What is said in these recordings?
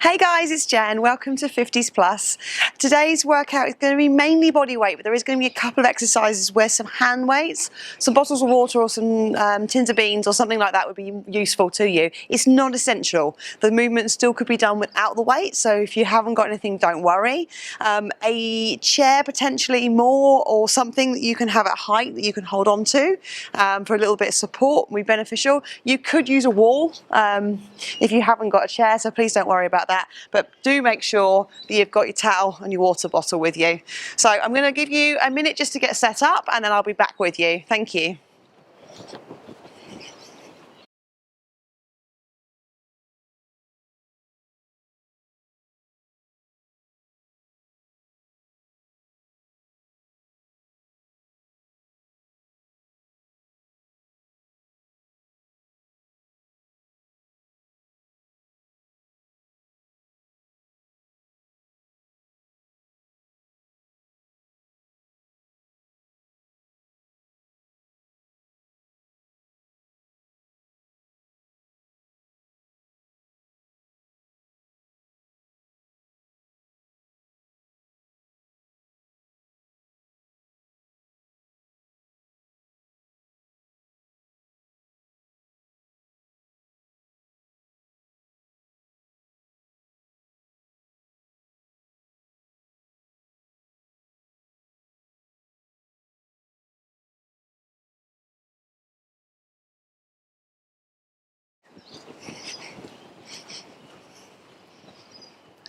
Hey guys, it's Jen. Welcome to 50s Plus. Today's workout is going to be mainly body weight, but there is going to be a couple of exercises where some hand weights, some bottles of water or some tins of beans or something like that would be useful to you. It's not essential. The movement still could be done without the weight, so if you haven't got anything, don't worry. A chair potentially more, or something that you can have at height that you can hold on to for a little bit of support would be beneficial. You could use a wall if you haven't got a chair, so please don't worry about that, but do make sure that you've got your towel and your water bottle with you. So I'm going to give you a minute just to get set up and then I'll be back with you. Thank you.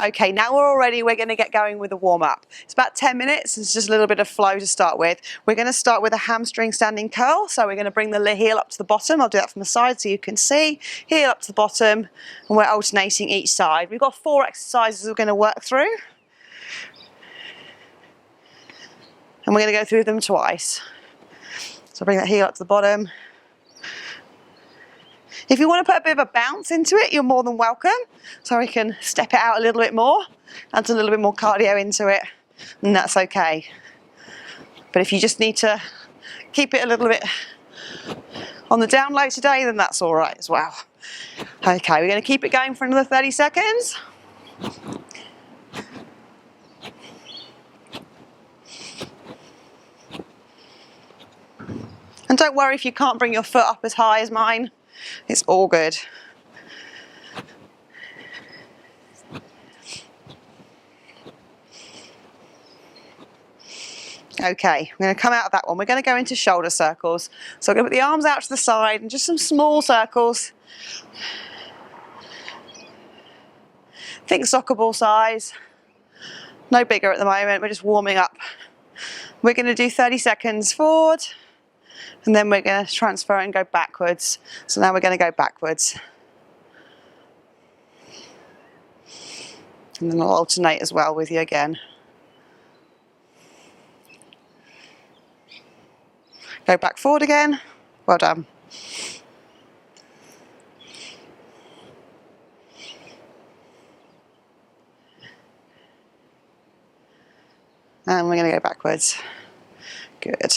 Okay, now we're all ready, we're going to get going with the warm-up. It's about 10 minutes, it's just a little bit of flow to start with. We're going to start with a hamstring standing curl, so we're going to bring the heel up to the bottom. I'll do that from the side so you can see. Heel up to the bottom, and we're alternating each side. We've got 4 exercises we're going to work through. And we're going to go through them twice. So bring that heel up to the bottom. If you want to put a bit of a bounce into it, you're more than welcome. So we can step it out a little bit more, add a little bit more cardio into it, and that's okay. But if you just need to keep it a little bit on the down low today, then that's all right as well. Okay, we're going to keep it going for another 30 seconds. And don't worry if you can't bring your foot up as high as mine. It's all good. Okay, we're going to come out of that one. We're going to go into shoulder circles. So we're going to put the arms out to the side and just some small circles. Think soccer ball size. No bigger at the moment, we're just warming up. We're going to do 30 seconds forward. And then we're going to transfer and go backwards. So now we're going to go backwards. And then I'll alternate as well with you again. Go back forward again. Well done. And we're going to go backwards. Good.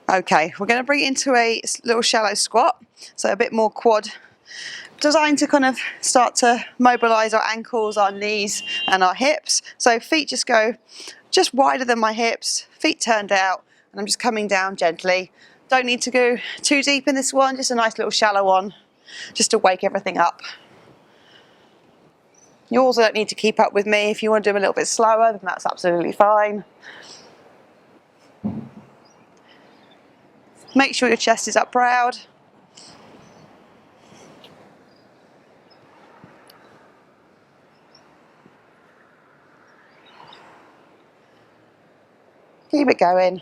Okay, we're going to bring it into a little shallow squat, so a bit more quad, designed to kind of start to mobilise our ankles, our knees and our hips. So feet just go just wider than my hips, feet turned out, and I'm just coming down gently. Don't need to go too deep in this one, just a nice little shallow one, just to wake everything up. You also don't need to keep up with me. If you want to do them a little bit slower, then that's absolutely fine. Make sure your chest is up proud. Keep it going.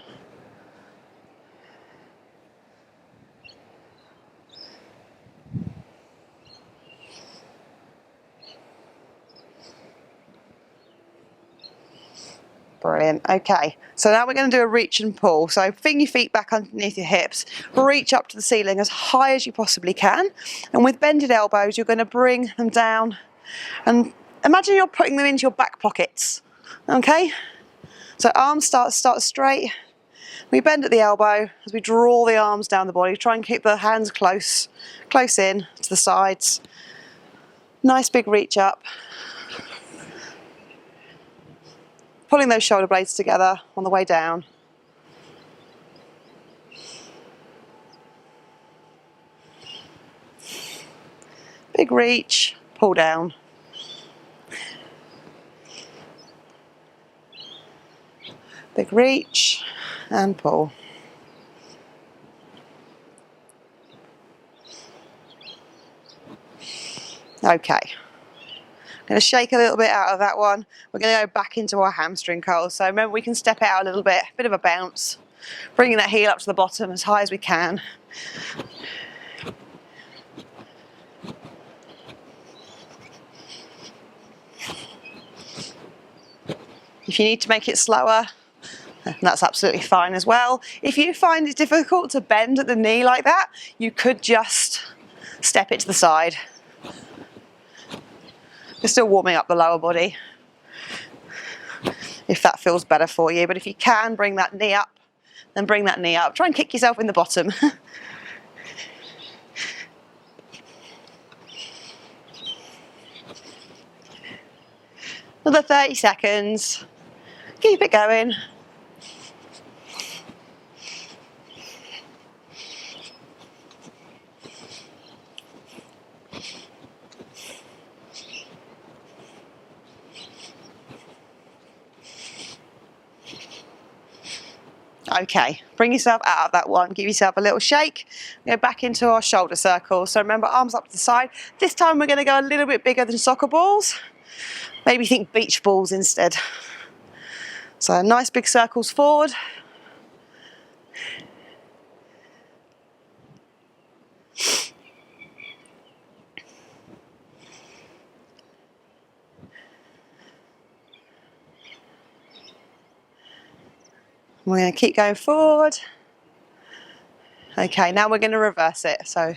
Brilliant. Okay, so now we're going to do a reach and pull. So bring your feet back underneath your hips, reach up to the ceiling as high as you possibly can, and with bended elbows you're going to bring them down and imagine you're putting them into your back pockets. Okay, So arms start straight. We bend at the elbow as we draw the arms down the body. Try and keep the hands close in to the sides. Nice big reach up. Pulling those shoulder blades together on the way down. Big reach, pull down. Big reach and pull. Okay. I'm going to shake a little bit out of that one. We're going to go back into our hamstring curls. So remember, we can step out a little bit of a bounce, bringing that heel up to the bottom as high as we can. If you need to make it slower, that's absolutely fine as well. If you find it difficult to bend at the knee like that, you could just step it to the side. You're still warming up the lower body, if that feels better for you. But if you can bring that knee up, then bring that knee up. Try and kick yourself in the bottom. Another 30 seconds. Keep it going. Okay, bring yourself out of that one, give yourself a little shake, go back into our shoulder circles. So remember, arms up to the side. This time we're going to go a little bit bigger than soccer balls. Maybe think beach balls instead. So nice big circles forward. We're going to keep going forward. Okay, now we're going to reverse it. So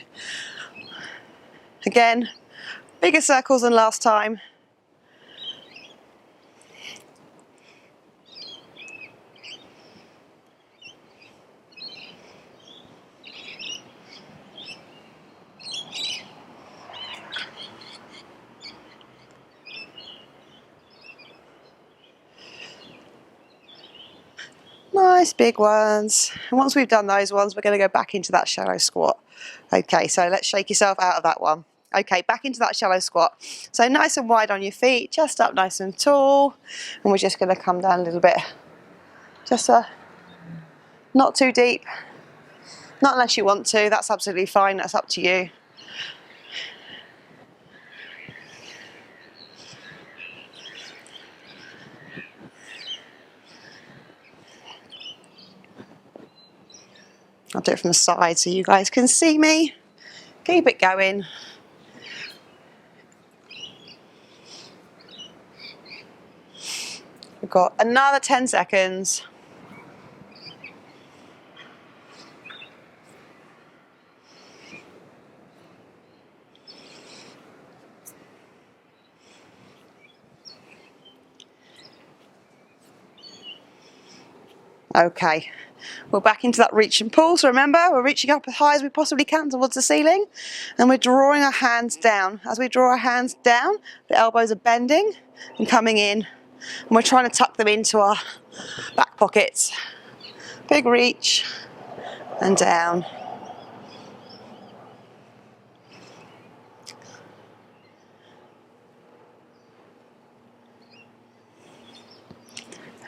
again, bigger circles than last time. Nice big ones. And once we've done those ones, we're going to go back into that shallow squat. Okay, so let's shake yourself out of that one. Okay, back into that shallow squat. So nice and wide on your feet, chest up nice and tall. And we're just going to come down a little bit. Just not too deep. Not unless you want to, that's absolutely fine, that's up to you. I'll do it from the side so you guys can see me. Keep it going. We've got another 10 seconds. Okay, we're back into that reach and pull. So remember, we're reaching up as high as we possibly can towards the ceiling, and we're drawing our hands down. As we draw our hands down, the elbows are bending and coming in, and we're trying to tuck them into our back pockets. Big reach and down.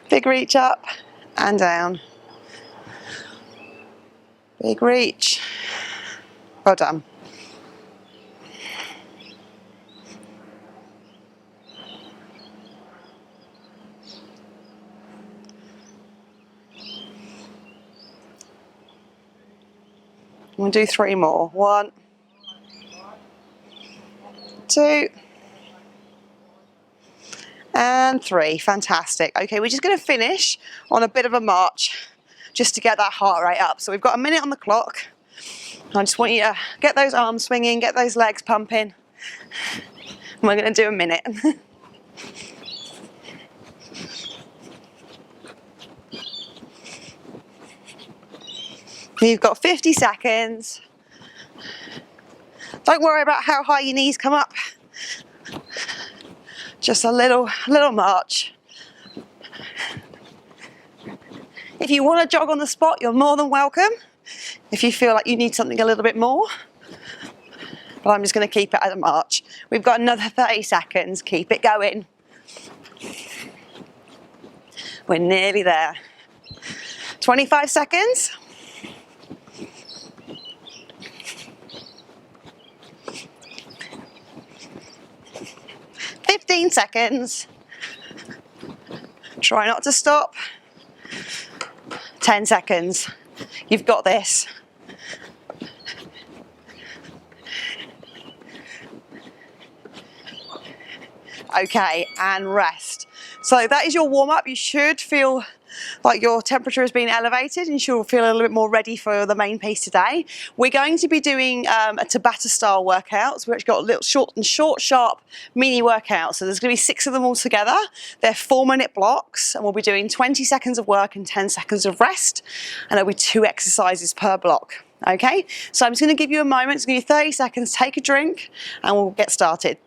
Big reach up and down. Big reach. Well done. We'll do 3 more. 1, 2, and 3. Fantastic. Okay, we're just going to finish on a bit of a march just to get that heart rate up. So we've got a minute on the clock. I just want you to get those arms swinging, get those legs pumping. And we're going to do a minute. You've got 50 seconds. Don't worry about how high your knees come up. Just a little march. If you want to jog on the spot, you're more than welcome. If you feel like you need something a little bit more. But I'm just going to keep it as a march. We've got another 30 seconds. Keep it going. We're nearly there. 25 seconds. 15 seconds. Try not to stop. 10 seconds. You've got this. Okay, and rest. So that is your warm-up. You should feel like your temperature has been elevated and you should feel a little bit more ready for the main piece today. We're going to be doing a Tabata style workout. So we've actually got little short, sharp mini workouts. So there's going to be 6 of them all together. They're 4-minute blocks and we'll be doing 20 seconds of work and 10 seconds of rest. And there'll be 2 exercises per block. Okay, so I'm just going to give you a moment, it's going to give you 30 seconds, take a drink and we'll get started.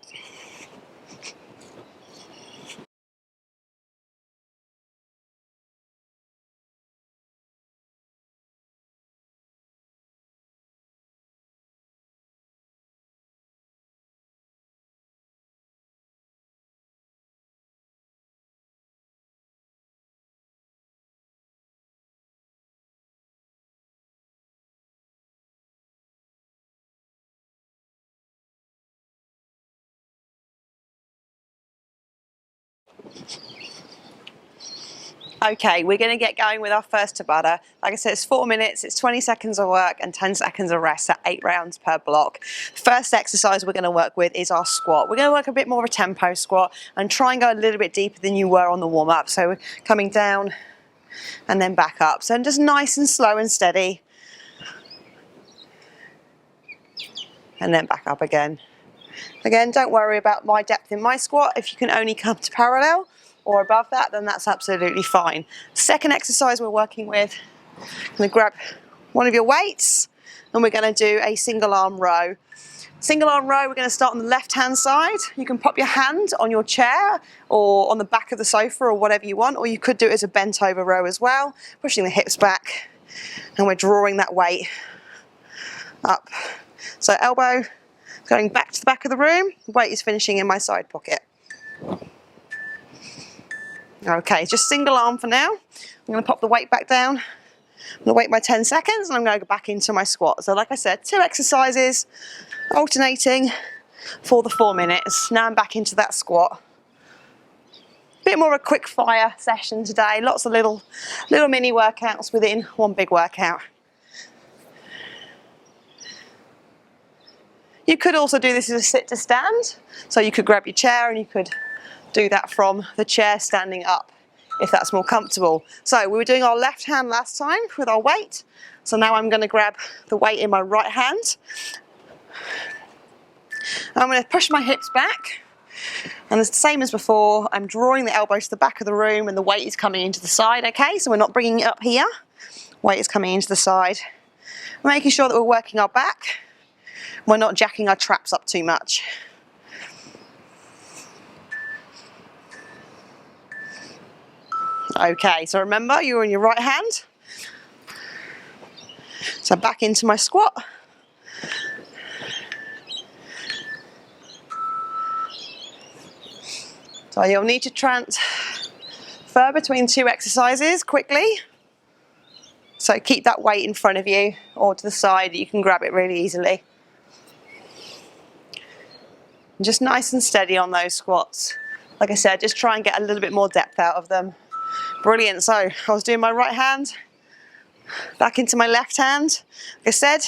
Okay, we're going to get going with our first Tabata. Like I said, it's 4 minutes, it's 20 seconds of work and 10 seconds of rest at 8 rounds per block. The first exercise we're going to work with is our squat. We're going to work a bit more of a tempo squat and try and go a little bit deeper than you were on the warm-up. So we're coming down and then back up. So just nice and slow and steady. And then back up again. Again, don't worry about my depth in my squat. If you can only come to parallel or above that, then that's absolutely fine. Second exercise we're working with, I'm going to grab one of your weights and we're going to do a single arm row. Single arm row, we're going to start on the left hand side. You can pop your hand on your chair or on the back of the sofa or whatever you want, or you could do it as a bent over row as well, pushing the hips back and we're drawing that weight up. So elbow going back to the back of the room, the weight is finishing in my side pocket. Okay, just single arm for now. I'm going to pop the weight back down. I'm going to wait my 10 seconds and I'm going to go back into my squat. So like I said, 2 exercises, alternating for the 4 minutes. Now I'm back into that squat. Bit more of a quick fire session today. Lots of little mini workouts within one big workout. You could also do this as a sit to stand. So you could grab your chair and you could do that from the chair standing up if that's more comfortable. So we were doing our left hand last time with our weight. So now I'm going to grab the weight in my right hand. I'm going to push my hips back. And it's the same as before. I'm drawing the elbows to the back of the room and the weight is coming into the side, okay? So we're not bringing it up here. Weight is coming into the side. We're making sure that we're working our back. We're not jacking our traps up too much. Okay, so remember, you're on your right hand. So back into my squat. So you'll need to transfer between 2 exercises quickly. So keep that weight in front of you or to the side, you can grab it really easily. And just nice and steady on those squats. Like I said, just try and get a little bit more depth out of them. Brilliant, so I was doing my right hand, back into my left hand. Like I said,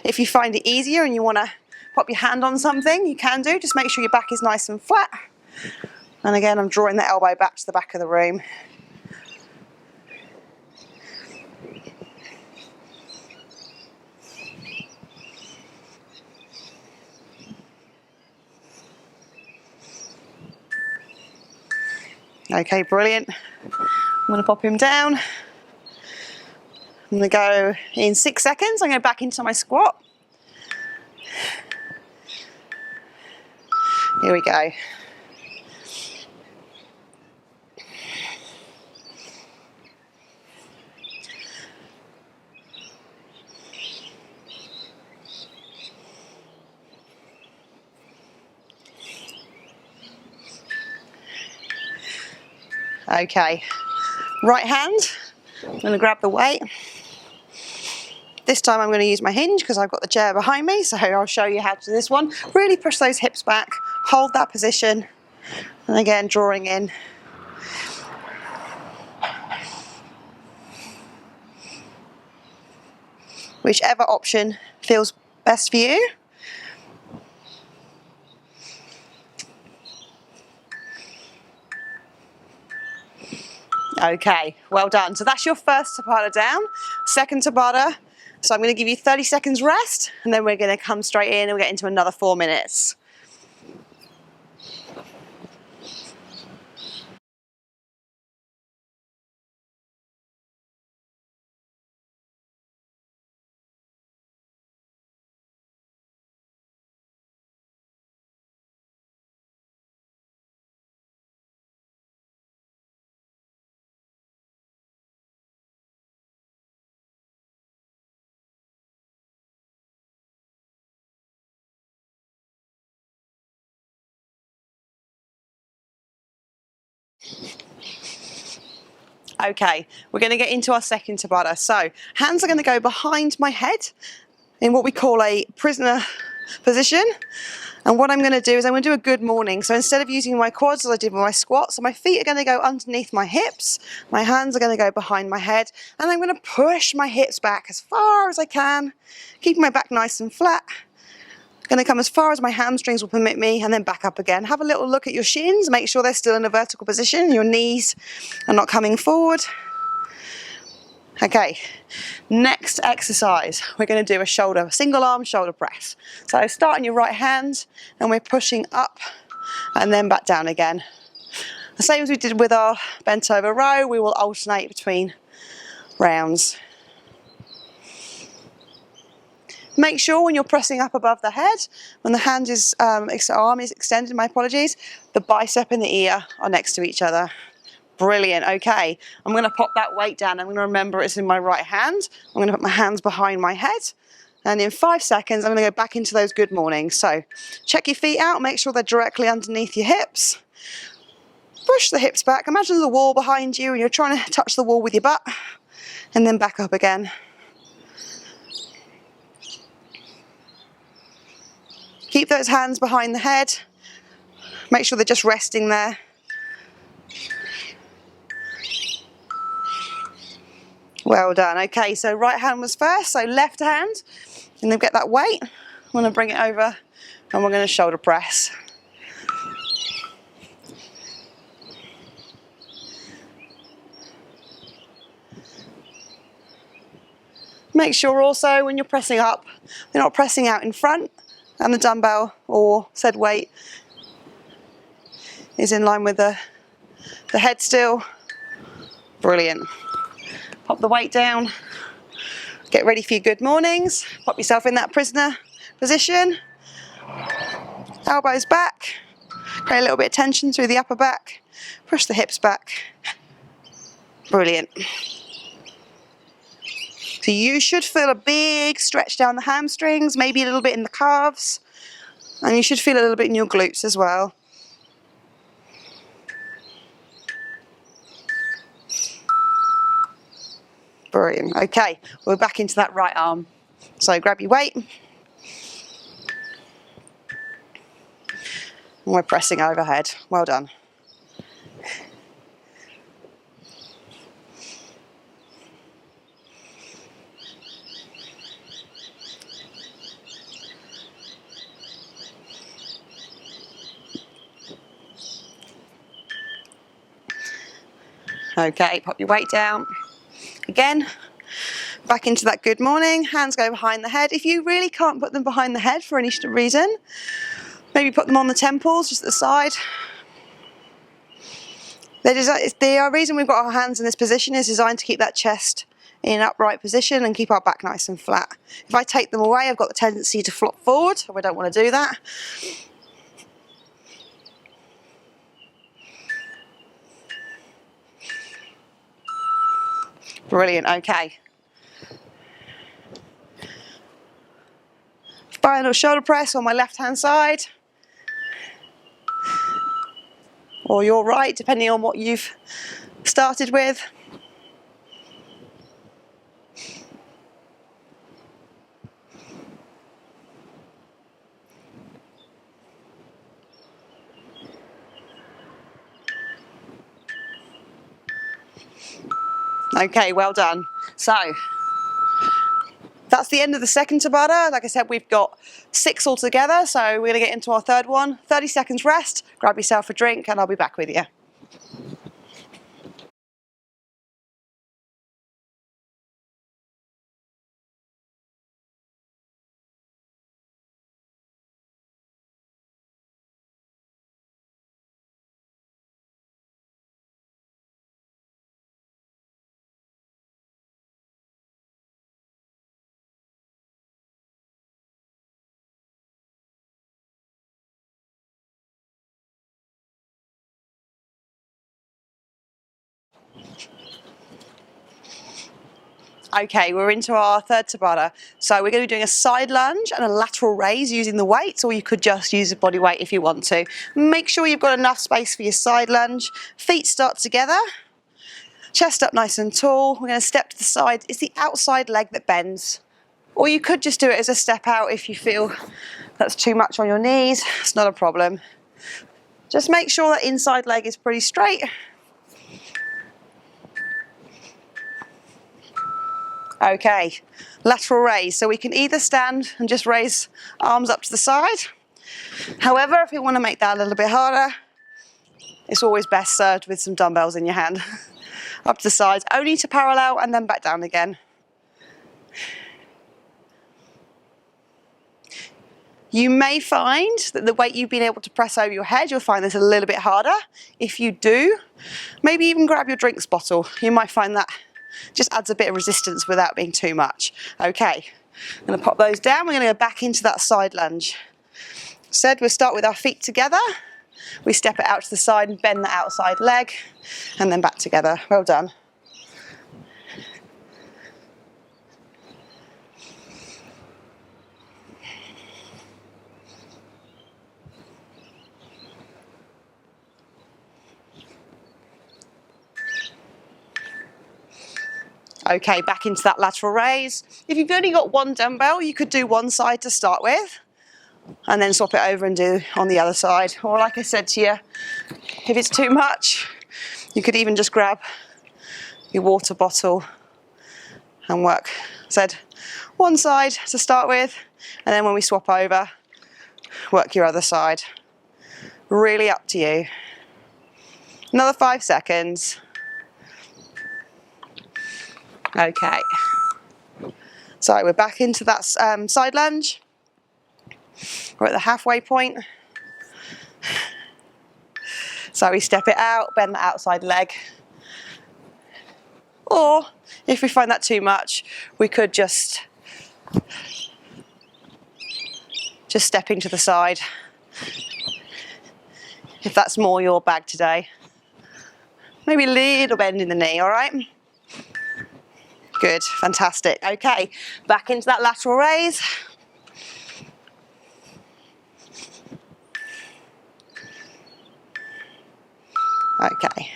if you find it easier and you want to pop your hand on something, you can do. Just make sure your back is nice and flat. And again, I'm drawing the elbow back to the back of the room. Okay, brilliant. I'm going to pop him down. I'm going to go in 6 seconds. I'm going back into my squat. Here we go. Okay, right hand, I'm going to grab the weight. This time I'm going to use my hinge because I've got the chair behind me, so I'll show you how to do this one. Really push those hips back, hold that position, and again drawing in. Whichever option feels best for you. Okay, well done. So that's your first Tabata down, second Tabata. So I'm going to give you 30 seconds rest, and then we're going to come straight in and we'll get into another 4 minutes. Okay, we're going to get into our second Tabata. So hands are going to go behind my head in what we call a prisoner position. And what I'm going to do is I'm going to do a good morning. So instead of using my quads as I did with my squats, so my feet are going to go underneath my hips, my hands are going to go behind my head, and I'm going to push my hips back as far as I can, keeping my back nice and flat. Going to come as far as my hamstrings will permit me, and then back up again. Have a little look at your shins, make sure they're still in a vertical position, your knees are not coming forward. Okay, next exercise, we're going to do a single arm shoulder press. So start on your right hand, and we're pushing up and then back down again. The same as we did with our bent over row, we will alternate between rounds. Make sure when you're pressing up above the head, when the hand is, arm is extended, my apologies, the bicep and the ear are next to each other. Brilliant, okay. I'm going to pop that weight down. I'm going to remember it's in my right hand. I'm going to put my hands behind my head. And in 5 seconds, I'm going to go back into those good mornings. So check your feet out, make sure they're directly underneath your hips. Push the hips back. Imagine there's a wall behind you and you're trying to touch the wall with your butt. And then back up again. Keep those hands behind the head. Make sure they're just resting there. Well done. Okay, so right hand was first, so left hand, and then get that weight. I'm going to bring it over and we're going to shoulder press. Make sure also when you're pressing up, you're not pressing out in front, and the dumbbell or said weight is in line with the head still. Brilliant. Pop the weight down. Get ready for your good mornings. Pop yourself in that prisoner position. Elbows back. Create a little bit of tension through the upper back. Push the hips back. Brilliant. So you should feel a big stretch down the hamstrings, maybe a little bit in the calves, and you should feel a little bit in your glutes as well. Brilliant. Okay, we're back into that right arm. So grab your weight. And we're pressing overhead. Well done. Okay, pop your weight down. Again, back into that good morning. Hands go behind the head. If you really can't put them behind the head for any reason, maybe put them on the temples, just at the side. The reason we've got our hands in this position is designed to keep that chest in an upright position and keep our back nice and flat. If I take them away, I've got the tendency to flop forward, so I don't want to do that. Brilliant, okay. Final shoulder press on my left hand side, or your right, depending on what you've started with. Okay, well done. So that's the end of the second Tabata. Like I said, we've got 6 altogether, so we're going to get into our third one. 30 seconds rest, grab yourself a drink, and I'll be back with you. Okay, we're into our third Tabata. So we're going to be doing a side lunge and a lateral raise using the weights, or you could just use a body weight if you want to. Make sure you've got enough space for your side lunge. Feet start together, chest up nice and tall. We're going to step to the side. It's the outside leg that bends. Or you could just do it as a step out if you feel that's too much on your knees. It's not a problem. Just make sure that inside leg is pretty straight. Okay, lateral raise. So we can either stand and just raise arms up to the side. However, if you want to make that a little bit harder, it's always best served with some dumbbells in your hand. Up to the side, only to parallel and then back down again. You may find that the weight you've been able to press over your head, you'll find this a little bit harder. If you do, maybe even grab your drinks bottle. You might find that just adds a bit of resistance without being too much. Okay, I'm going to pop those down. We're going to go back into that side lunge. We'll start with our feet together. We step it out to the side and bend the outside leg, and then back together. Well done. Okay, back into that lateral raise. If you've only got one dumbbell, you could do one side to start with, and then swap it over and do on the other side. Or like I said to you, if it's too much, you could even just grab your water bottle and work. Said one side to start with, and then when we swap over, work your other side. Really up to you. Another 5 seconds. Okay. So we're back into that side lunge. We're at the halfway point. So we step it out, bend the outside leg. Or if we find that too much, we could just stepping to the side, if that's more your bag today. Maybe a little bend in the knee, all right? Good, fantastic. Okay, back into that lateral raise. Okay.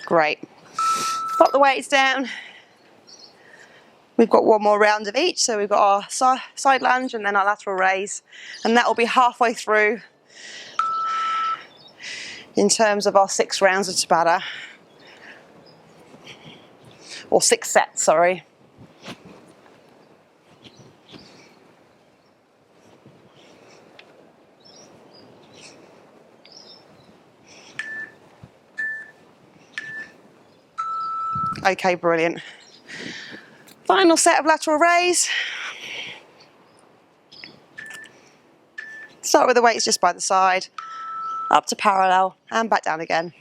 Great. Pop the weights down. We've got one more round of each, so we've got our side lunge and then our lateral raise, and that will be halfway through in terms of our 6 rounds of Tabata, or 6 sets, sorry. Okay, brilliant. Final set of lateral raise. Start with the weights just by the side, up to parallel and back down again.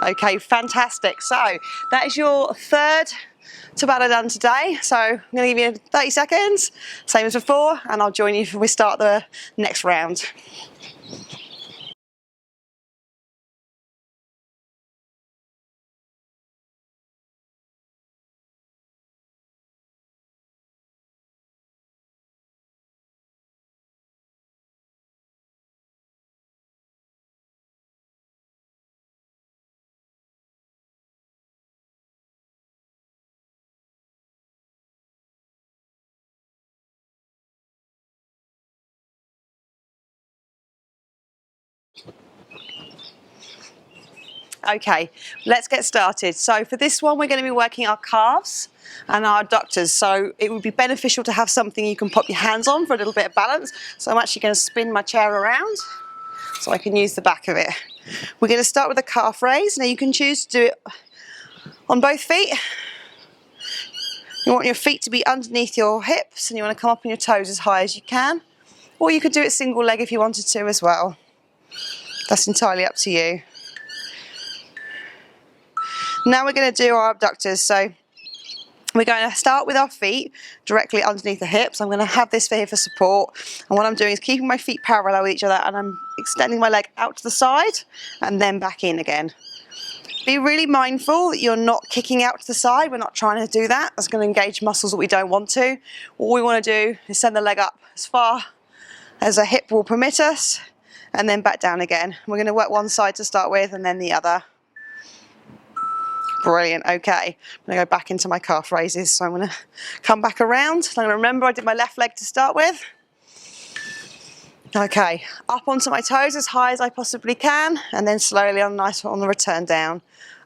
Okay, fantastic. So that is your third Tabata done today. So I'm going to give you 30 seconds, same as before, and I'll join you when we start the next round. Okay, let's get started. So for this one, we're going to be working our calves and our adductors. So it would be beneficial to have something you can pop your hands on for a little bit of balance. So I'm actually going to spin my chair around so I can use the back of it. We're going to start with a calf raise. Now you can choose to do it on both feet. You want your feet to be underneath your hips and you want to come up on your toes as high as you can. Or you could do it single leg if you wanted to as well. That's entirely up to you. Now we're going to do our abductors. So we're going to start with our feet directly underneath the hips. I'm going to have this here for support. And what I'm doing is keeping my feet parallel with each other and I'm extending my leg out to the side and then back in again. Be really mindful that you're not kicking out to the side. We're not trying to do that. That's going to engage muscles that we don't want to. What we want to do is send the leg up as far as a hip will permit us and then back down again. We're going to work one side to start with and then the other. Brilliant, okay. I'm going to go back into my calf raises. So I'm going to come back around. I'm going to remember I did my left leg to start with. Okay, up onto my toes as high as I possibly can and then slowly on the return down.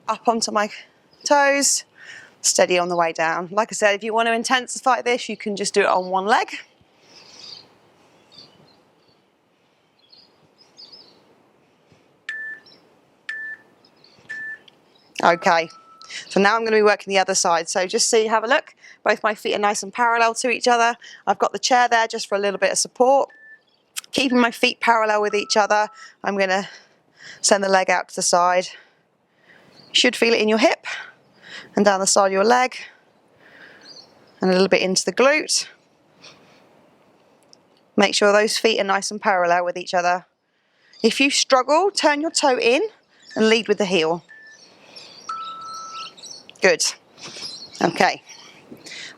Up onto my toes, steady on the way down. Like I said, if you want to intensify this, you can just do it on one leg. Okay, so now I'm going to be working the other side. So just so you have a look, both my feet are nice and parallel to each other. I've got the chair there just for a little bit of support. Keeping my feet parallel with each other, I'm going to send the leg out to the side. You should feel it in your hip and down the side of your leg and a little bit into the glute. Make sure those feet are nice and parallel with each other. If you struggle, turn your toe in and lead with the heel. Good. Okay,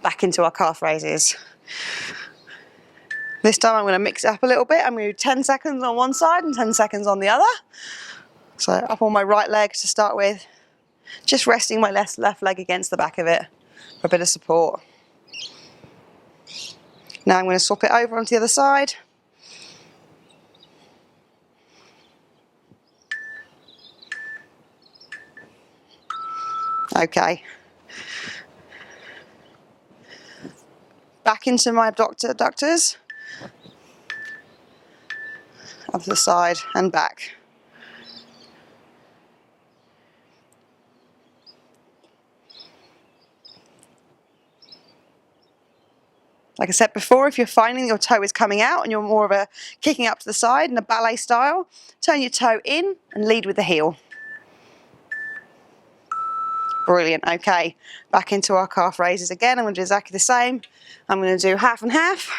back into our calf raises. This time I'm going to mix it up a little bit. I'm going to do 10 seconds on one side and 10 seconds on the other. So up on my right leg to start with, just resting my left leg against the back of it for a bit of support. Now I'm going to swap it over onto the other side. Okay. Back into my adductors. Up to the side and back. Like I said before, if you're finding your toe is coming out and you're more of a kicking up to the side in a ballet style, turn your toe in and lead with the heel. Brilliant, okay. Back into our calf raises again. I'm going to do exactly the same. I'm going to do half and half.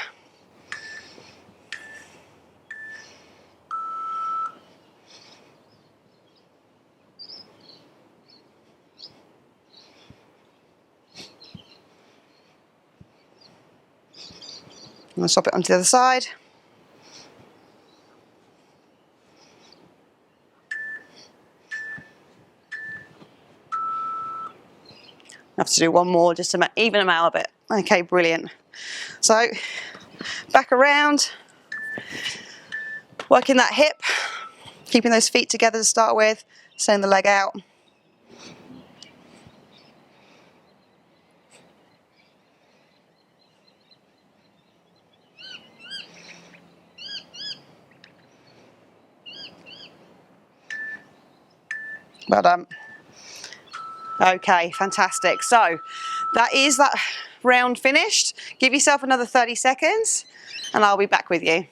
I'm going to swap it onto the other side. I have to do one more just to even them out a bit. Okay, brilliant. So, back around, working that hip, keeping those feet together to start with, Send the leg out. Well done. Okay, fantastic. So that is that round finished. Give yourself another 30 seconds and I'll be back with you.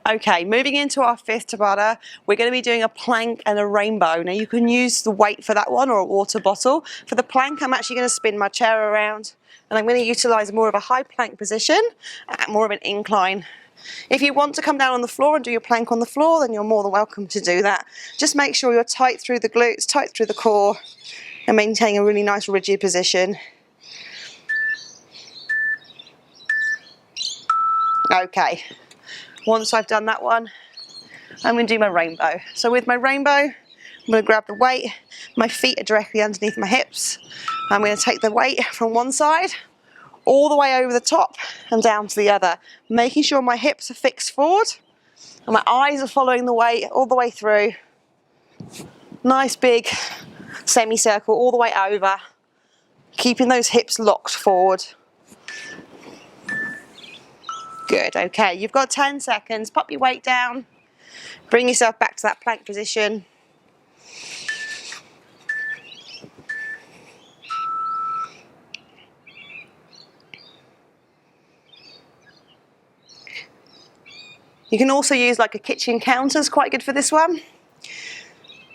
Okay, moving into our fifth Tabata, we're going to be doing a plank and a rainbow. Now you can use the weight for that one or a water bottle. For the plank, I'm actually going to spin my chair around and I'm going to utilise more of a high plank position, more of an incline. If you want to come down on the floor and do your plank on the floor, then you're more than welcome to do that. Just make sure you're tight through the glutes, tight through the core, and maintain a really nice rigid position. Okay, once I've done that one, I'm going to do my rainbow. So with my rainbow, I'm going to grab the weight, my feet are directly underneath my hips. I'm going to take the weight from one side all the way over the top and down to the other, making sure my hips are fixed forward and my eyes are following the weight all the way through. Nice big semicircle all the way over, keeping those hips locked forward. Good, okay, you've got 10 seconds, pop your weight down, bring yourself back to that plank position. You can also use like a kitchen counter, it's quite good for this one,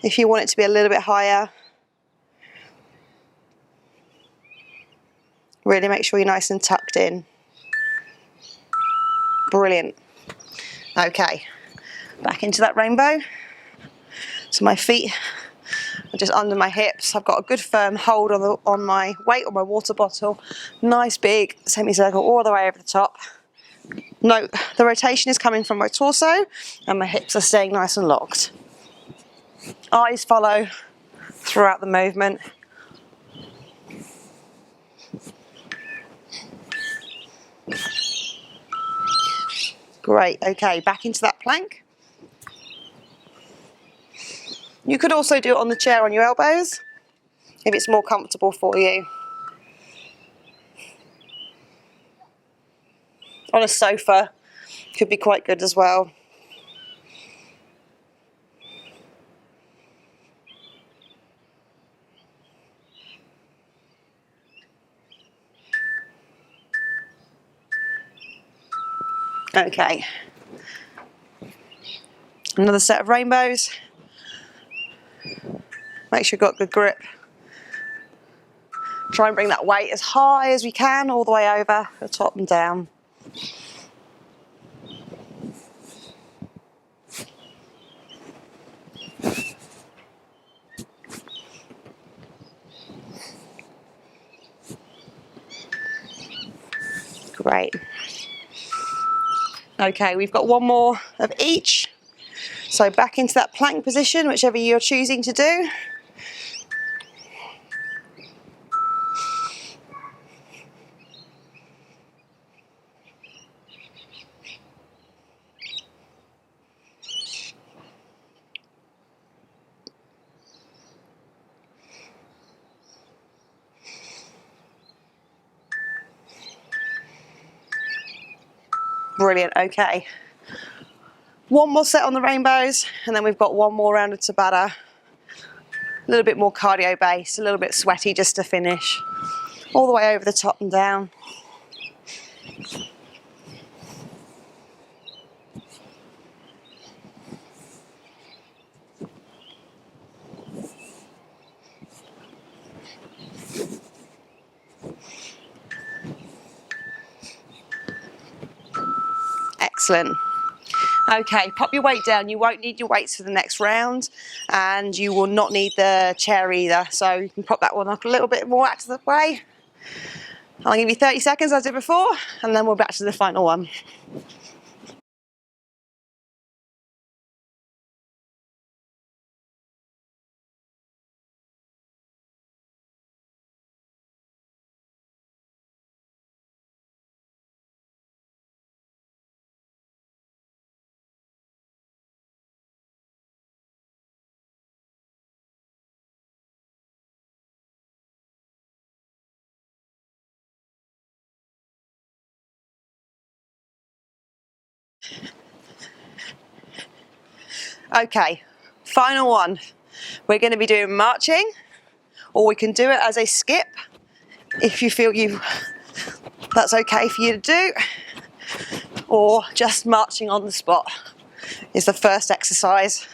if you want it to be a little bit higher. Really make sure you're nice and tucked in. Brilliant. Okay, back into that rainbow. So my feet are just under my hips. I've got a good firm hold on my weight, on my water bottle. Nice big semicircle all the way over the top. Note, the rotation is coming from my torso and my hips are staying nice and locked. Eyes follow throughout the movement. Great, okay, back into that plank. You could also do it on the chair on your elbows, if it's more comfortable for you. On a sofa, could be quite good as well. Okay, another set of rainbows. Make sure you've got good grip. Try and bring that weight as high as we can, all the way over the top and down. Great. Okay, we've got one more of each. So back into that plank position, whichever you're choosing to do. Brilliant, okay. One more set on the rainbows, and then we've got one more round of Tabata. A little bit more cardio based, a little bit sweaty just to finish. All the way over the top and down. Excellent. Okay, pop your weight down. You won't need your weights for the next round, and you will not need the chair either. So you can pop that one up a little bit more out of the way. I'll give you 30 seconds as I did before, and then we're back to the final one. Okay, final one. We're going to be doing marching, or we can do it as a skip if you feel that's okay for you to do, or just marching on the spot is the first exercise.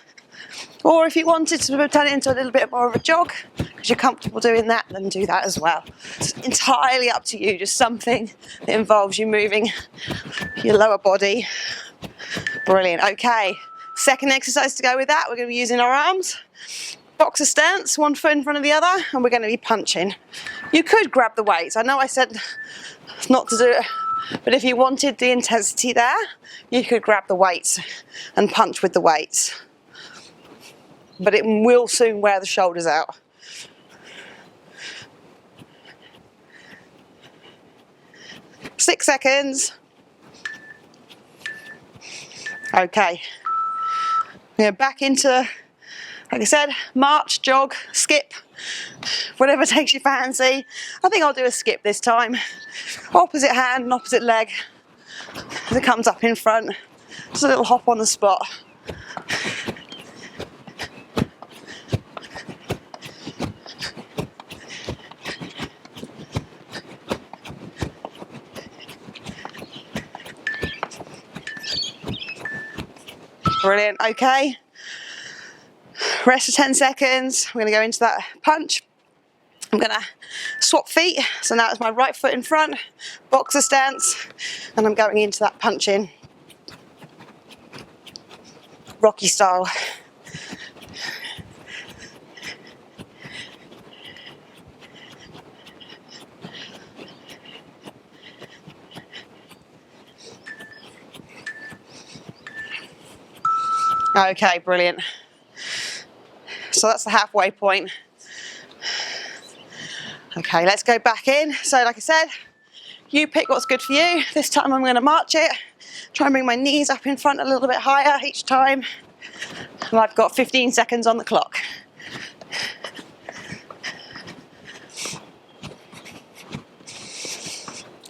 Or if you wanted to turn it into a little bit more of a jog, because you're comfortable doing that, then do that as well. It's entirely up to you, just something that involves you moving your lower body. Brilliant, okay. Second exercise to go with that, we're going to be using our arms. Boxer stance, one foot in front of the other, and we're going to be punching. You could grab the weights. I know I said not to do it, but if you wanted the intensity there, you could grab the weights and punch with the weights. But it will soon wear the shoulders out. Six seconds. Okay. We're back into, like I said, march, jog, skip, whatever takes your fancy. I think I'll do a skip this time. Opposite hand and opposite leg as it comes up in front. Just a little hop on the spot. Brilliant, okay. Rest for 10 seconds. We're gonna go into that punch. I'm gonna swap feet. So now it's my right foot in front, boxer stance, and I'm going into that punch in. Rocky style. Okay, brilliant. So that's the halfway point. Okay, let's go back in. So like I said, you pick what's good for you. This time I'm going to march it. Try and bring my knees up in front a little bit higher each time. And I've got 15 seconds on the clock.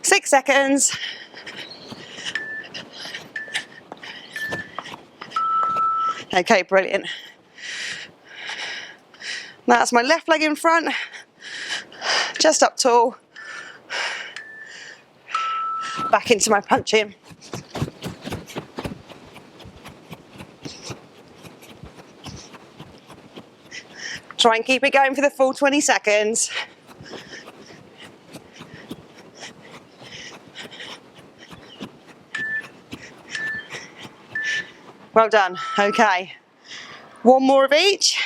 Six seconds. Okay, brilliant. Now that's my left leg in front, just up tall. Back into my punch in. Try and keep it going for the full 20 seconds. Well done, okay. One more of each.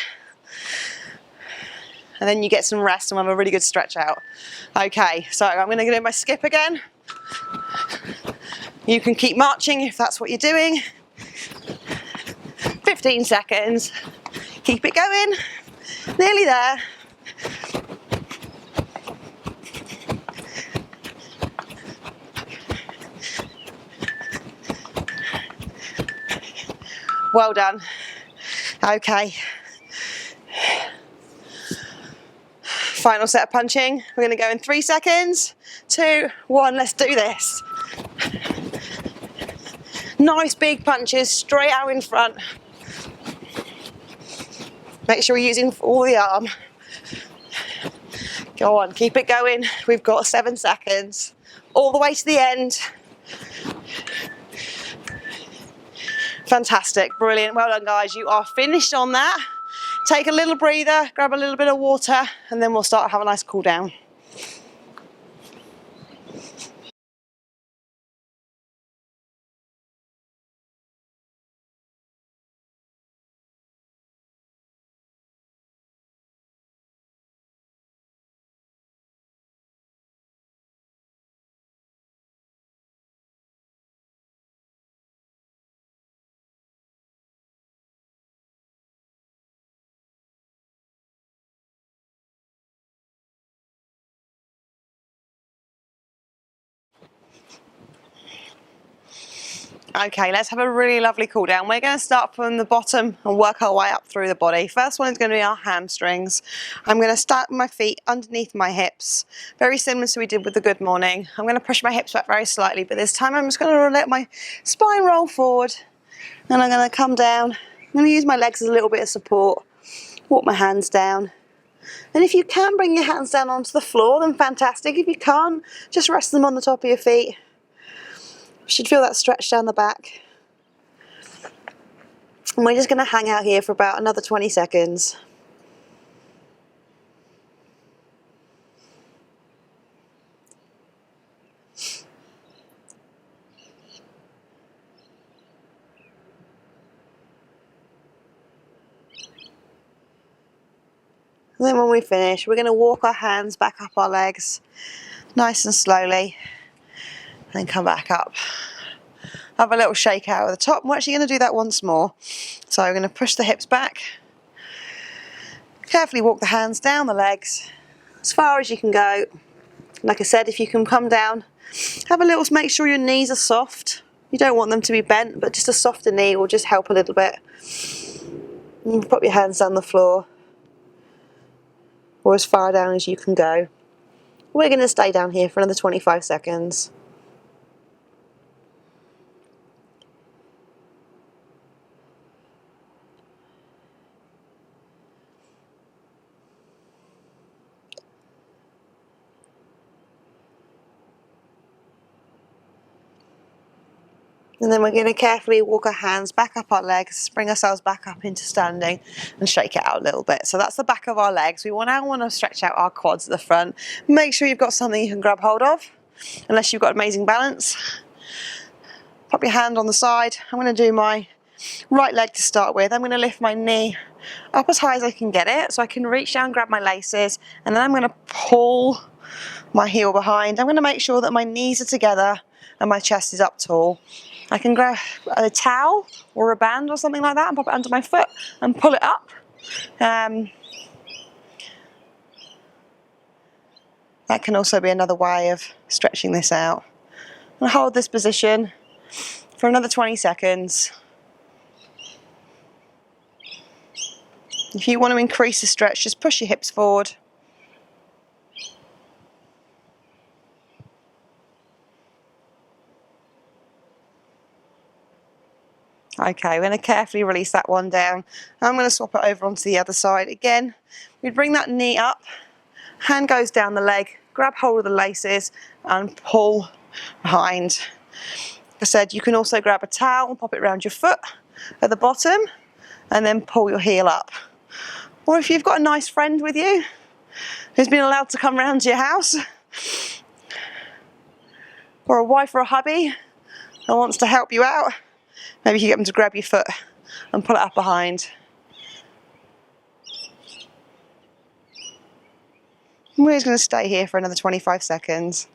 And then you get some rest and we'll have a really good stretch out. Okay, so I'm gonna do my skip again. You can keep marching if that's what you're doing. 15 seconds. Keep it going. Nearly there. Well done. Okay. Final set of punching. We're going to go in 3 seconds. 2, 1, let's do this. Nice big punches straight out in front. Make sure you're using all the arm. Go on, keep it going. We've got 7 seconds. All the way to the end. Fantastic, brilliant. Well done, guys. You are finished on that. Take a little breather, grab a little bit of water, and then we'll start to have a nice cool down. Okay, let's have a really lovely cool down. We're going to start from the bottom and work our way up through the body. First one is going to be our hamstrings. I'm going to start with my feet underneath my hips, very similar to we did with the good morning. I'm going to push my hips back very slightly, but this time I'm just going to let my spine roll forward and I'm going to come down. I'm going to use my legs as a little bit of support, walk my hands down. And if you can bring your hands down onto the floor, then fantastic. If you can't, just rest them on the top of your feet. You should feel that stretch down the back. And we're just going to hang out here for about another 20 seconds. And then when we finish, we're going to walk our hands back up our legs, nice and slowly, and then come back up. Have a little shake out at the top. We're actually going to do that once more. So we're going to push the hips back, carefully walk the hands down the legs as far as you can go. Like I said, if you can come down, have a little, make sure your knees are soft. You don't want them to be bent, but just a softer knee will just help a little bit. You can put your hands down the floor, or as far down as you can go. We're going to stay down here for another 25 seconds. And then we're going to carefully walk our hands back up our legs, bring ourselves back up into standing and shake it out a little bit. So that's the back of our legs. We now want to stretch out our quads at the front. Make sure you've got something you can grab hold of, unless you've got amazing balance. Pop your hand on the side. I'm going to do my right leg to start with. I'm going to lift my knee up as high as I can get it, so I can reach down, grab my laces, and then I'm going to pull my heel behind. I'm going to make sure that my knees are together and my chest is up tall. I can grab a towel or a band or something like that and pop it under my foot and pull it up. That can also be another way of stretching this out. And hold this position for another 20 seconds. If you want to increase the stretch, just push your hips forward. Okay, we're going to carefully release that one down. I'm going to swap it over onto the other side. Again, we bring that knee up, hand goes down the leg, grab hold of the laces and pull behind. Like I said, you can also grab a towel and pop it around your foot at the bottom and then pull your heel up. Or if you've got a nice friend with you who's been allowed to come round to your house, or a wife or a hubby that wants to help you out, maybe you can get them to grab your foot and pull it up behind. And we're just going to stay here for another 25 seconds.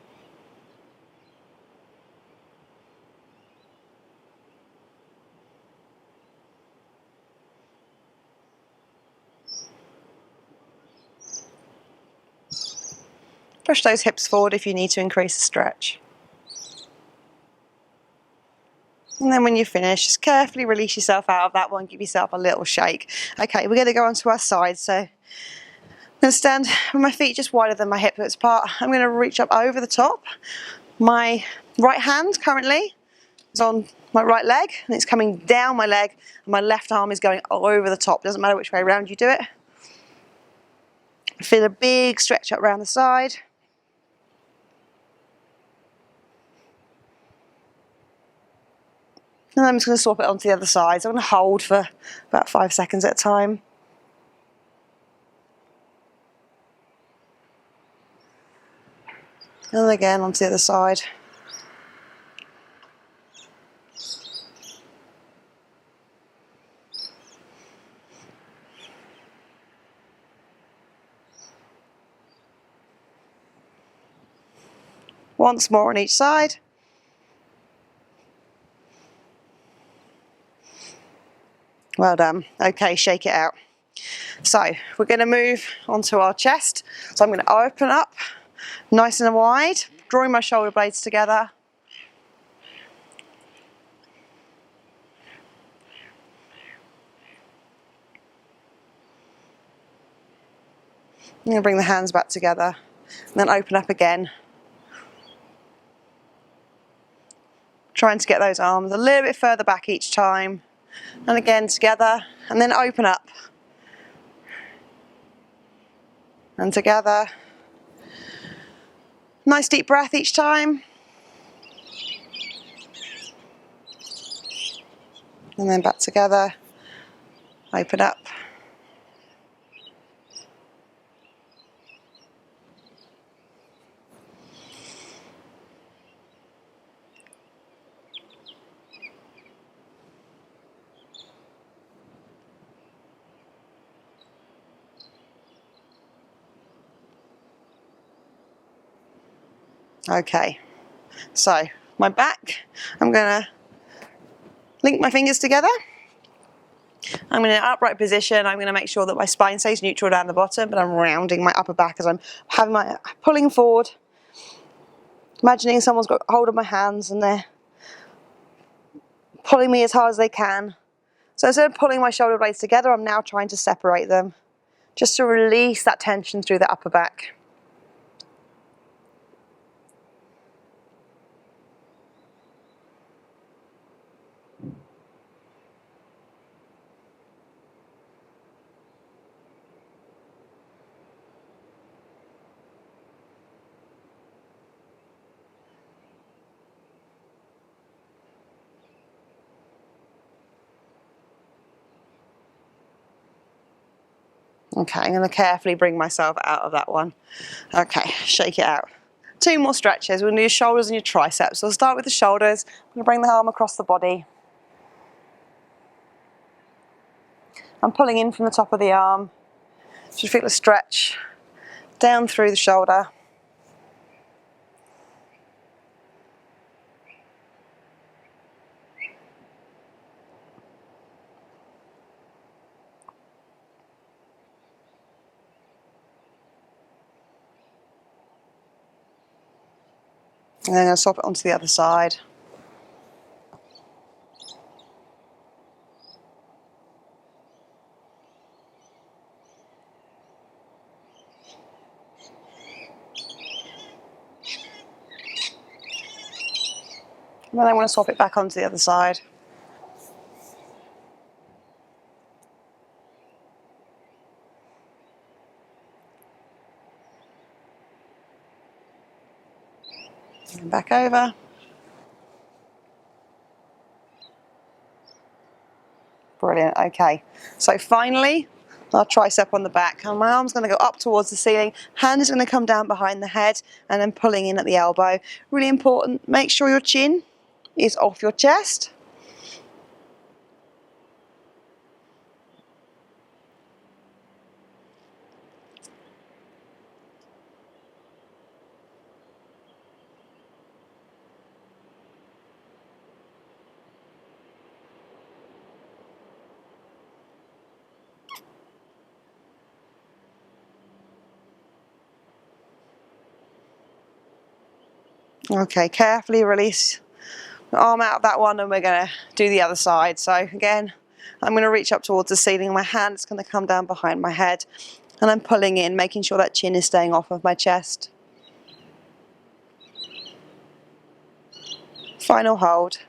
Push those hips forward if you need to increase the stretch. And then when you finish, just carefully release yourself out of that one, give yourself a little shake. Okay, we're going to go onto our side. So I'm going to stand with my feet just wider than my hip width apart. I'm going to reach up over the top. My right hand currently is on my right leg and it's coming down my leg, and my left arm is going over the top. Doesn't matter which way around you do it. Feel a big stretch up around the side. And I'm just going to swap it onto the other side. So I'm going to hold for about 5 seconds at a time. And then again onto the other side. Once more on each side. Well done. Okay, shake it out. So we're going to move onto our chest. So I'm going to open up nice and wide, drawing my shoulder blades together. going to bring the hands back together and then open up again. Trying to get those arms a little bit further back each time. And again together, and then open up. And together. Nice deep breath each time. And then back together. Open up. Okay, so my back, I'm going to link my fingers together. I'm in an upright position. I'm going to make sure that my spine stays neutral down the bottom, but I'm rounding my upper back as I'm having my pulling forward. Imagining someone's got hold of my hands and they're pulling me as hard as they can. So instead of pulling my shoulder blades together, I'm now trying to separate them, just to release that tension through the upper back. Okay, I'm going to carefully bring myself out of that one. Okay, shake it out. 2 more stretches. We're going to do your shoulders and your triceps. So we'll start with the shoulders. I'm going to bring the arm across the body. I'm pulling in from the top of the arm. So you feel a stretch down through the shoulder. And then I'm going to swap it onto the other side. And then I want to swap it back onto the other side. And back over. Brilliant, okay. So finally, our tricep on the back, and my arm's going to go up towards the ceiling, hand is going to come down behind the head, and then pulling in at the elbow. Really important, make sure your chin is off your chest. Okay, carefully release the arm out of that one, and we're going to do the other side. So again, I'm going to reach up towards the ceiling. My hand is going to come down behind my head, and I'm pulling in, making sure that chin is staying off of my chest. Final hold.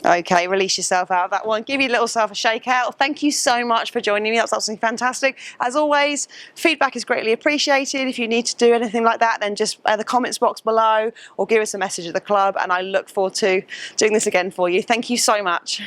Okay, release yourself out of that one. Give your little self a shake out. Thank you so much for joining me. That's absolutely fantastic. As always, feedback is greatly appreciated. If you need to do anything like that, then just the comments box below or give us a message at the club, and I look forward to doing this again for you. Thank you so much.